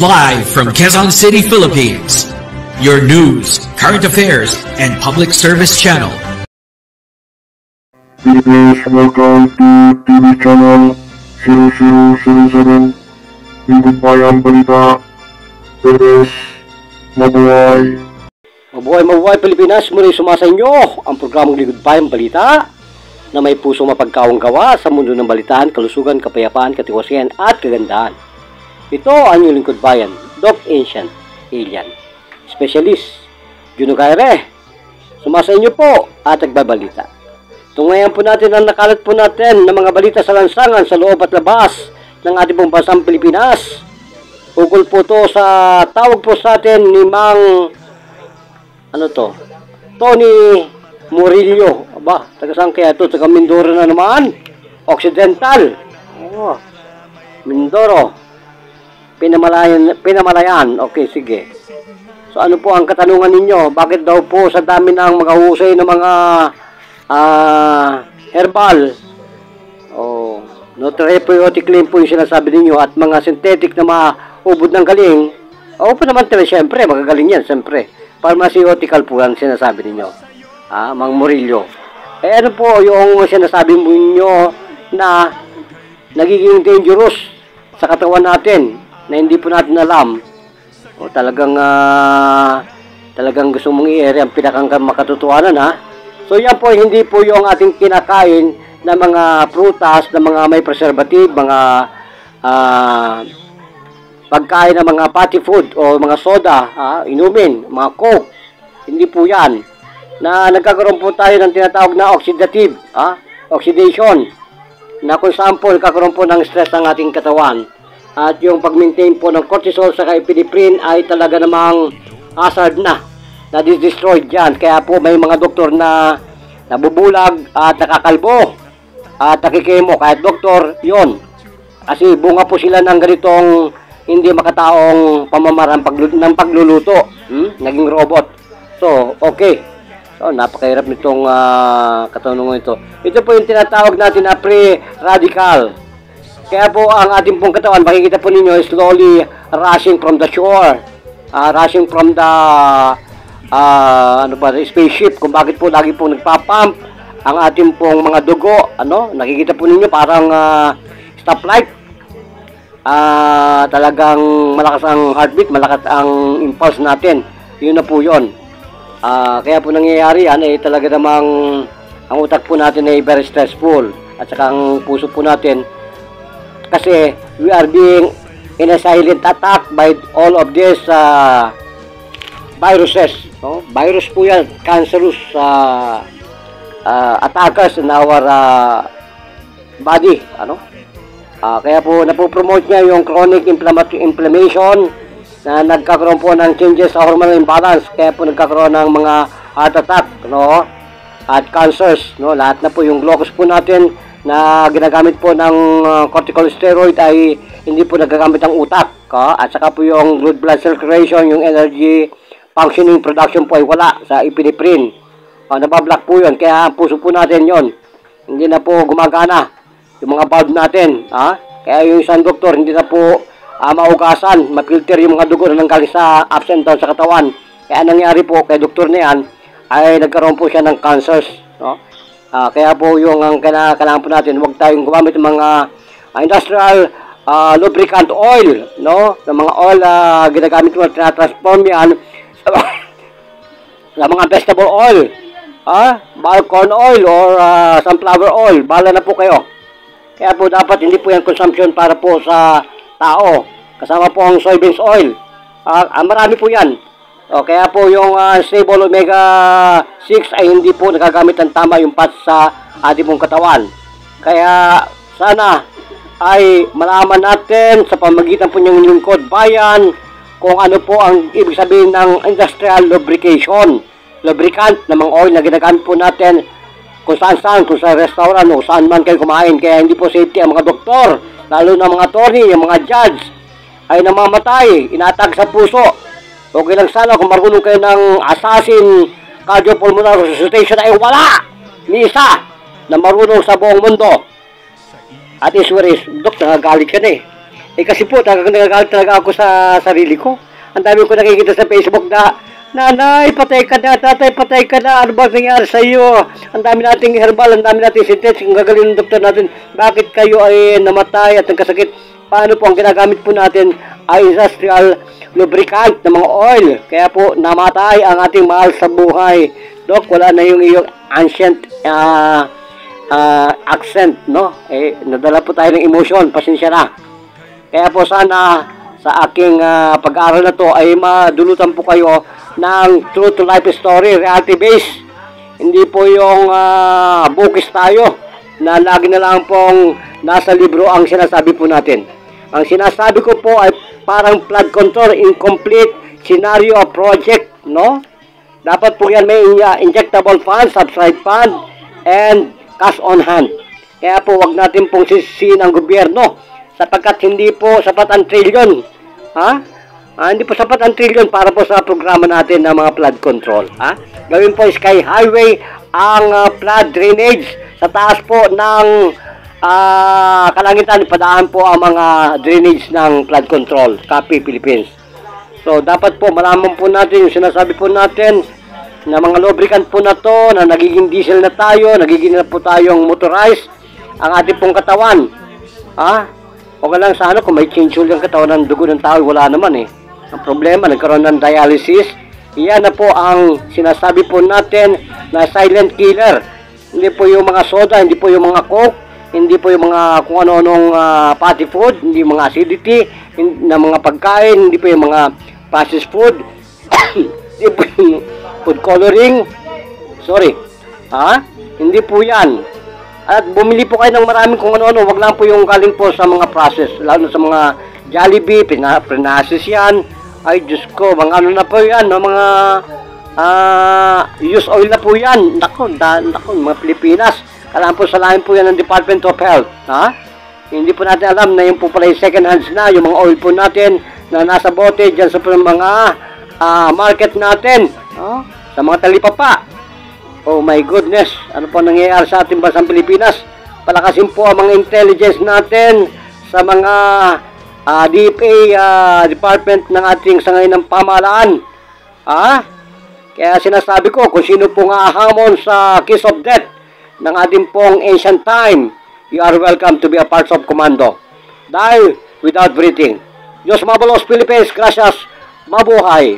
Live from Quezon City, Philippines. Your news, current affairs, and public service channel. Please welcome to TV channel 0007. Lingkod Bayan Balita. Perez, mabuhay. Mabuhay Pilipinas, muli sumasa inyo ang programang Lingkod Bayan Balita na may puso mapagkawang gawa sa mundo ng balitaan, kalusugan, kapayapaan, katiwasian at kagandahan. Ito ang inyong Lingkod Bayan, Doc Ancient Alien Specialist Juno Gaire. Sumasa inyo po at nagbabalita. Tungayan po natin ang nakalat po natin ng mga balita sa lansangan sa loob at labas ng ating pong bansang Pilipinas. Ukol po to sa tawag po sa atin ni Mang Tony Murillo. Aba, taga saan kaya ito? Taga Mindoro na naman. Occidental. Oh, Mindoro. Pinamalayan. Okay, sige. So ano po ang katanungan ninyo? Bakit daw po sa dami ng mga husay ng mga herbal no therapeutic claim po yung sinasabi ninyo at mga synthetic na maubod ng galing? O po naman talaga, siyempre, magagaling yan, siyempre. Pharmaceutical po ang sinasabi ninyo. Mang Murillo. Ano po yung sinasabi mo na nagiging dangerous sa katawan natin na hindi po natin alam? O talagang gusto mong i-ere ang pinakang makatotohanan, ha? So yan po, hindi po yung ating kinakain na mga prutas, na mga may preservative, mga pagkain ng mga fatty food o mga soda, inumin, mga coke. Hindi po yan. Na nagkakaroon po tayo ng tinatawag na oxidative, oxidation, na kung saan po nagkakaroon po ng stress ng ating katawan. At yung pag-maintain po ng cortisol sa epinephrine ay talaga namang hazard na destroyed yan. Kaya po may mga doktor na nabubulag at nakakalbo at nakikemo kahit doktor yon. Kasi bunga po sila ng ganitong hindi makataong pamamaraan ng pagluluto. Naging robot. So, okay. So, napakahirap nitong katanungan ito. Ito po yung tinatawag natin na pre-radical. Kaya po ang ating pong katawan, makikita po ninyo, slowly rushing from the shore. Rushing from the spaceship, kung bakit po lagi po nagpapump ang ating pong mga dugo, nakikita po ninyo parang stoplight. Talagang malakas ang heartbeat, malakas ang impulse natin. Yun na po yun. Kaya po nangyayari yan, talaga namang ang utak po natin ay very stressful. At saka ang puso po natin, kasi we are being in a silent attack by all of these viruses. Virus po yan, cancerous attackers in our body. Kaya po napopromote niya yung chronic inflammation na nagkakaroon po ng changes sa hormonal imbalance. Kaya po nagkakaroon ng mga heart attack, at cancers. Lahat na po yung glucose po natin na ginagamit po ng corticosteroid ay hindi po nagagamit ang utak. At saka po yung blood circulation, yung energy functioning production po ay wala sa epinephrine. Nabablock po yun. Kaya ang puso po natin yon, hindi na po gumagana. Yung mga valve natin. Kaya yung isang doktor, hindi na po maugasan, mapilter yung mga dugo na nanggaling sa ups and downs sa katawan. Kaya nangyari po kay doktor na yan, ay nagkaroon po siya ng cancers. Kaya po yung kailangan po natin, huwag tayong gumamit ng mga industrial lubricant oil, ng mga oil ginagamit mo, tinatransform yan sa mga vegetable oil, corn oil or sunflower oil. Bahala na po kayo. Kaya po dapat hindi po yan consumption para po sa tao. Kasama po ang soybeans oil. Marami po yan. Kaya po yung stable omega-6 ay hindi po nagagamit ng tama yung fats sa ating pong katawan. Kaya sana ay malaman natin sa pamagitan po ng Lingkod Bayan kung ano po ang ibig sabihin ng industrial lubrication. Lubricant na mga oil na ginagamit po natin kung saan-saan, kung sa restaurant o saan man kayo kumain. Kaya hindi po safety ang mga doktor, lalo na mga attorney, yung mga judge ay namamatay, inatag sa puso. Okay lang sana kung marunong kayo ng assassin cardiopulmonary resuscitation ay wala ni isa na marunong sa buong mundo. At iswaris, Dok, nagagalit ka na Kasi po, nagagalit talaga ako sa sarili ko. Ang dami ko nakikita sa Facebook na, Nanay, patay ka na, tatay, patay ka na, ano ba nangyari sa iyo? Ang dami nating herbal, ang dami nating synthetic, ang gagaling ng doktor natin, bakit kayo ay namatay at nagkasakit? Paano po ang ginagamit po natin ay industrial lubricant na mga oil. Kaya po namatay ang ating mahal sa buhay. Dok, wala na yung iyong ancient accent, no? Nadala po tayo ng emotion, pasensya na. Kaya po sana sa aking pag-aaral na to ay madulutan po kayo ng true to life story, reality based. Hindi po yung bookish tayo na lagi na lang pong nasa libro ang sinasabi po natin. Ang sinasabi ko po ay parang flood control incomplete scenario project, no? Dapat po yan may injectable fund, subside fund, and cash on hand. Kaya po wag natin pong sisihin ang gobyerno sapagkat hindi po sapat ang trilyon. Hindi po sapat ang trilyon para po sa programa natin ng mga flood control. Gawin po Sky Highway ang flood drainage sa taas po ng kalangitan. Ipadaan po ang mga drainage ng flood control. Copy, Philippines. So, dapat po malaman po natin yung sinasabi po natin na mga lubricant po na to, na nagiging diesel na tayo, nagiging na po tayong motorized ang ating pong katawan. O ka lang sana kung may change yung katawan ng dugo ng tao, wala naman eh. Ang problema, nagkaroon ng dialysis. Iyan na po ang sinasabi po natin na silent killer. Hindi po yung mga soda, hindi po yung mga coke, hindi po yung mga kung ano-anong fatty food, hindi mga acidity, na mga pagkain, hindi po yung mga processed food, hindi po yung food coloring. Sorry. Hindi po yan. At bumili po kayo ng maraming kung ano-ano, wag lang po yung galing po sa mga process, lalo sa mga Jollibee, pinasis yan. Ay, Diyos ko, mga ano na po yan, no? Mga use oil na po yan. Nako, mga Pilipinas. Kailangan po salahin po yan ng Department of Health. Hindi po natin alam na yung po pala yung second hands na, yung mga oil po natin na nasa bote dyan sa mga market natin. Sa mga talipapa. Oh my goodness, ano po nangyayari sa ating bansang Pilipinas? Palakasin po ang mga intelligence natin sa mga DFA department ng ating sangay ng pamahalaan. Kaya sinasabi ko kung sino pong ahamon sa kiss of death ng ating pong ancient time, you are welcome to be a part of commando. Die without breathing. Diyos mabulos, Philippines, gracias, mabuhay.